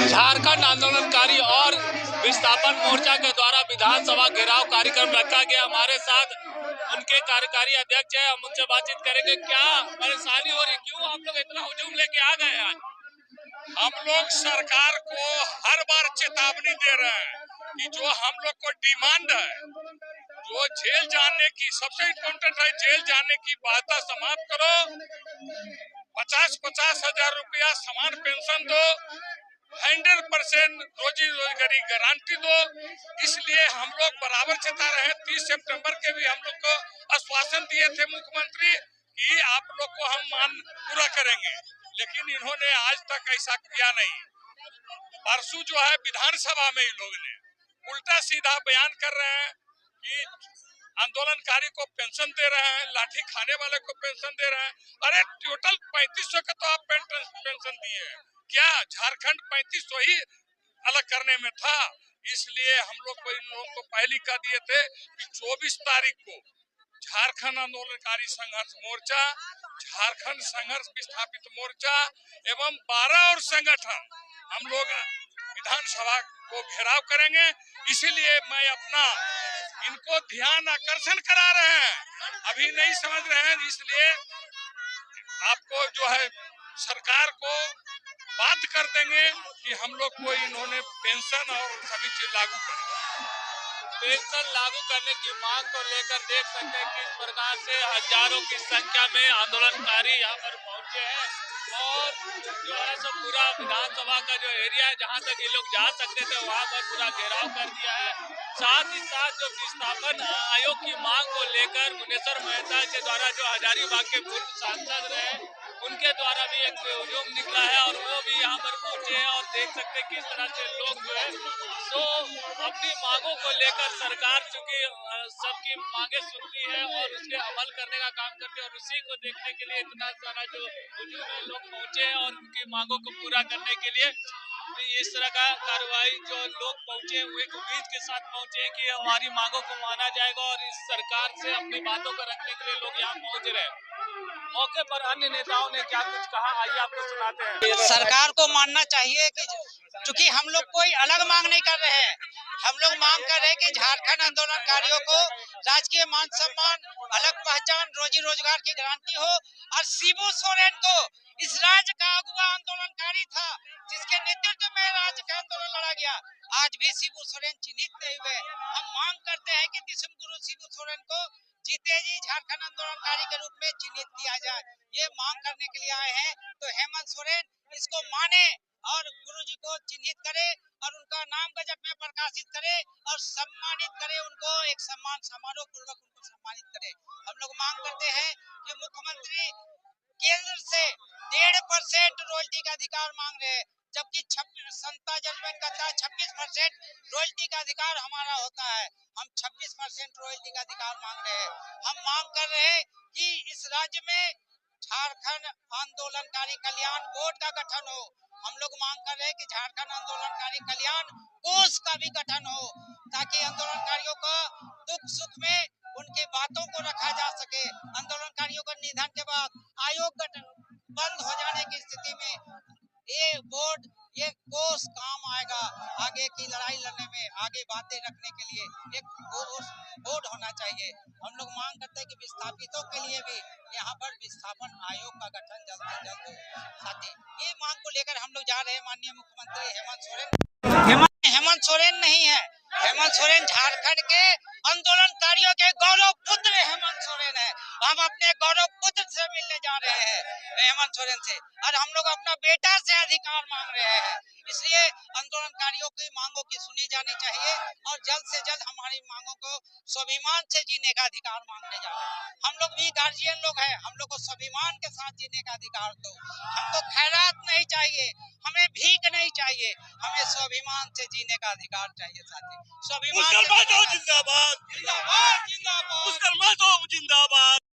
झारखंड आंदोलनकारी और विस्थापन मोर्चा के द्वारा विधानसभा घेराव कार्यक्रम रखा गया। हमारे साथ उनके कार्यकारी अध्यक्ष है, हम उनसे बातचीत करेंगे। क्या परेशानी हो रही, क्यों आप लोग इतना हुजूम लेके आ गए आज? हम लोग सरकार को हर बार चेतावनी दे रहे हैं कि जो हम लोग को डिमांड है, जो जेल जाने की सबसे इम्पोर्टेंट है, जेल जाने की बाधा समाप्त करो, 50-50 हजार रुपया समान पेंशन दो, 100% रोजी रोजगारी गारंटी दो। इसलिए हम लोग बराबर चेता रहे हैं। 30 सितंबर के भी हम लोग को आश्वासन दिए थे मुख्यमंत्री कि आप लोग को हम मान पूरा करेंगे, लेकिन इन्होंने आज तक ऐसा किया नहीं। परसों जो है विधानसभा में ही लोग ने उल्टा सीधा बयान कर रहे हैं कि आंदोलनकारी को पेंशन दे रहे हैं, लाठी खाने वाले को पेंशन दे रहे हैं। अरे टोटल 3500 का तो आप पेंशन दिए हैं, क्या झारखंड 3500 ही अलग करने में था? इसलिए हम लोग को इन लोगों को पहले कह दिए थे कि 24 तारीख को झारखंड आंदोलनकारी संघर्ष मोर्चा, झारखंड संघर्ष विस्थापित मोर्चा एवं 12 और संगठन हम लोग विधानसभा को घेराव करेंगे। इसीलिए मैं अपना इनको ध्यान आकर्षण करा रहे हैं, अभी नहीं समझ रहे हैं। इसलिए आपको जो है सरकार को बाध्य कर देंगे कि हम लोग को इन्होंने पेंशन और सभी चीज लागू करें। पेंशन लागू करने की मांग को लेकर देख सकते हैं किस प्रकार से हजारों की संख्या में आंदोलनकारी यहाँ पर पहुंचे हैं और जो है सो पूरा विधानसभा का जो एरिया है जहाँ तक ये लोग जा सकते थे वहाँ पर पूरा घेराव कर दिया है। साथ ही साथ जो विस्थापन आयोग की मांग को लेकर मुनेश्वर मेहता के द्वारा जो हजारीबाग के पूर्व सांसद रहे उनके द्वारा भी एक हुजूम निकला है और वो भी यहाँ पर पहुंचे हैं और देख सकते हैं किस तरह से लोग जो है तो अपनी मांगों को लेकर सरकार चूंकि सबकी मांगे सुनती है और उसके अमल करने का काम करती है और उसी को देखने के लिए इतना सारा जो हुजूम है लोग पहुंचे हैं और उनकी मांगों को पूरा करने के लिए तो इस तरह का कार्रवाई जो लोग पहुंचे हुए उम्मीद के साथ पहुंचे हैं कि हमारी मांगों को माना जाएगा और इस सरकार से अपनी बातों को रखने के लिए लोग यहाँ पहुंच रहे हैं। मौके पर अन्य नेताओं ने क्या कुछ कहा, आइए आपको सुनाते हैं। सरकार को मानना चाहिए कि चूंकि हम लोग कोई अलग मांग नहीं कर रहे हैं, हम लोग मांग कर रहे हैं कि झारखंड आंदोलनकारियों को राजकीय मान सम्मान, अलग पहचान, रोजी रोजगार की गारंटी हो और शिबू सोरेन को इस राज्य का अगुवा आंदोलनकारी था जिसके नेतृत्व में राज्य का आंदोलन लड़ा गया, आज भी शिबू सोरेन चिन्हित नहीं हुए। हम मांग करते हैं कि दिसम गुरु शिबू सोरेन को जीते जी झारखंड आंदोलनकारी के रूप में चिन्हित किया जाए। ये मांग करने के लिए आए हैं तो हेमंत सोरेन इसको माने और गुरुजी को चिन्हित करे और उनका नाम गजट में प्रकाशित करे और सम्मानित करे, उनको एक सम्मान समारोह पूर्वक उनको सम्मानित करे। हम लोग मांग करते हैं कि मुख्यमंत्री केंद्र से 1.5% रॉयल्टी का अधिकार मांग रहे हैं, जबकि संता जजमेंट कहता है 26% रॉयल्टी का अधिकार हमारा होता है। हम 26% रॉयल्टी का अधिकार मांग रहे हैं। हम मांग कर रहे हैं कि इस राज्य में झारखंड आंदोलनकारी कल्याण बोर्ड का गठन हो। हम लोग मांग कर रहे हैं कि झारखंड आंदोलनकारी कल्याण कोष का भी गठन हो ताकि आंदोलनकारियों को दुख सुख में उनकी बातों को रखा जा सके। आंदोलनकारियों का निधन के बाद आयोग गठन बंद हो जाने की स्थिति में ये बोर्ड, ये कोष काम आएगा आगे की लड़ाई लड़ने में, आगे बातें रखने के लिए एक बोर्ड होना चाहिए। हम लोग मांग करते हैं कि विस्थापितों के लिए भी यहाँ पर विस्थापन आयोग का गठन जल्द से जल्द हो। साथ ही ये मांग को लेकर हम लोग जा रहे हैं माननीय मुख्यमंत्री हेमंत सोरेन। हेमंत सोरेन नहीं है, हेमंत सोरेन झारखंड के आंदोलनकारियों के गौरव पुत्र हेमंत सोरेन है। हम अपने गौरव पुत्र से मिलने जा रहे हैं हेमंत सोरेन से और हम लोग अपना बेटा से अधिकार मांग रहे हैं। इसलिए आंदोलनकारियों की मांगों की सुनी जानी चाहिए और जल्द से जल्द हमारी मांगों को स्वाभिमान से जीने का अधिकार मांगने जा रहे हैं। हम लोग भी गार्जियन लोग हैं, हम लोग को स्वाभिमान के साथ जीने का अधिकार दो। हमको खैरात नहीं चाहिए, हमें भीख नहीं चाहिए, हमें स्वाभिमान से जीने का अधिकार चाहिए। साथी स्वाभिमान जिंदाबाद जिंदाबाद जिंदाबाद जिंदाबाद जिंदाबाद।